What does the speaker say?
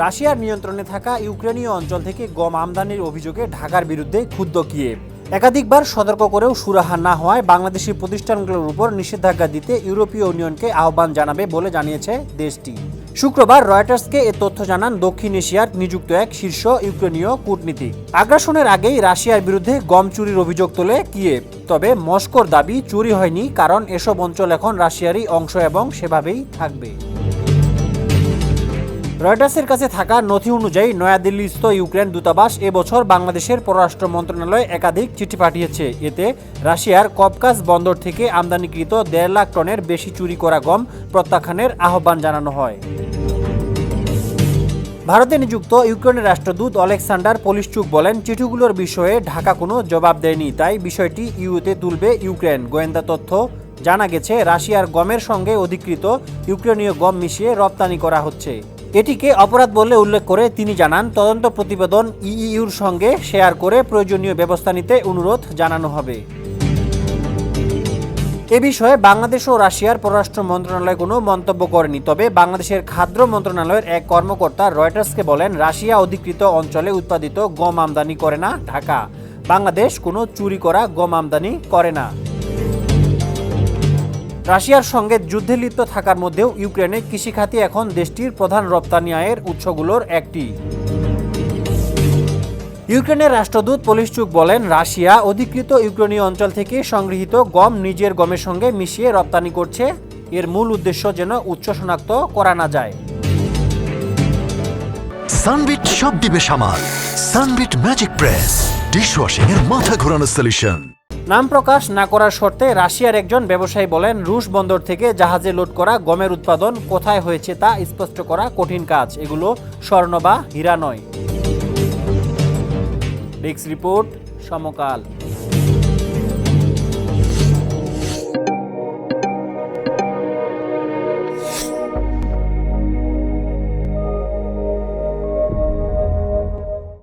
রাশিয়ার নিয়ন্ত্রণে থাকা ইউক্রেনীয় অঞ্চল থেকে গম আমদানির অভিযোগে ঢাকার বিরুদ্ধে ক্ষুব্ধ কিয়েভ। একাধিকবার সতর্ক করেও সুরাহা না হওয়ায় বাংলাদেশি প্রতিষ্ঠানগুলোর উপর নিষেধাজ্ঞা দিতে ইউরোপীয় ইউনিয়নকে আহ্বান জানাবে বলে জানিয়েছে দেশটি। শুক্রবার রয়টার্সকে এ তথ্য জানান দক্ষিণ এশিয়ার নিযুক্ত এক শীর্ষ ইউক্রেনীয় কূটনীতিক। আগ্রাসনের আগেই রাশিয়ার বিরুদ্ধে গম চুরির অভিযোগ তোলে কিয়েভ। তবে মস্কোর দাবি চুরি হয়নি, কারণ এসব অঞ্চল এখন রাশিয়ারই অংশ এবং সেভাবেই থাকবে। রয়টার্সের কাছে থাকা নথি অনুযায়ী নয়াদিল্লিস্থ ইউক্রেন দূতাবাস এবছর বাংলাদেশের পররাষ্ট্র মন্ত্রণালয়ে একাধিক চিঠি পাঠিয়েছে। এতে রাশিয়ার কবকাজ বন্দর থেকে আমদানিকৃত 1.5 লাখ টনের বেশি চুরি করা গম প্রত্যাখ্যানের আহ্বান জানানো হয়। ভারতে নিযুক্ত ইউক্রেনের রাষ্ট্রদূত অলেকসান্ডার পলিশচুক বলেন, চিঠিগুলোর বিষয়ে ঢাকা কোনো জবাব দেয়নি, তাই বিষয়টি ইউতে তুলবে ইউক্রেন। গোয়েন্দা তথ্য জানা গেছে, রাশিয়ার গমের সঙ্গে অধিকৃত ইউক্রেনীয় গম মিশিয়ে রপ্তানি করা হচ্ছে। এটিকে অপরাধ বলে উল্লেখ করে তিনি জানান, তদন্ত প্রতিবেদন ইইউর সঙ্গে শেয়ার করে প্রয়োজনীয় ব্যবস্থা নিতে অনুরোধ জানানো হবে। এ বিষয়ে বাংলাদেশ ও রাশিয়ার পররাষ্ট্র মন্ত্রণালয় কোনো মন্তব্য করেনি। তবে বাংলাদেশের খাদ্য মন্ত্রণালয়ের এক কর্মকর্তা রয়টার্সকে বলেন, রাশিয়া অধিকৃত অঞ্চলে উৎপাদিত গম আমদানি করে না ঢাকা। বাংলাদেশ কোনো চুরি করা গম আমদানি করে না। রাশিয়ার সঙ্গে যুদ্ধে লিপ্ত থাকার মধ্যেও ইউক্রেনে কৃষিখাতই এখন দেশটির প্রধান রপ্তানি আয়ের উৎসগুলোর একটি। ইউক্রেনের রাষ্ট্রদূত পলিশচুক বলেন, রাশিয়া অধিকৃত ইউক্রেনীয় অঞ্চল থেকে সংগৃহীত গম নিজের গমের সঙ্গে মিশিয়ে রপ্তানি করছে। এর মূল উদ্দেশ্য যেন উৎস শনাক্ত করা না যায়। সানবিট সব দিবে সামাল। সানবিট ম্যাজিক প্রেস ডিশওয়াশিং এর মাথা ঘোরানো সলিউশন। নাম প্রকাশ না করার শর্তে রাশিয়ার একজন ব্যবসায়ী বলেন, রুশ বন্দর থেকে জাহাজে লোড করা গমের উৎপাদন কোথায় হয়েছে তা স্পষ্ট করা কঠিন কাজ। এগুলো স্বর্ণ বা হীরা নয়। ডেস্ক রিপোর্ট, সমকাল।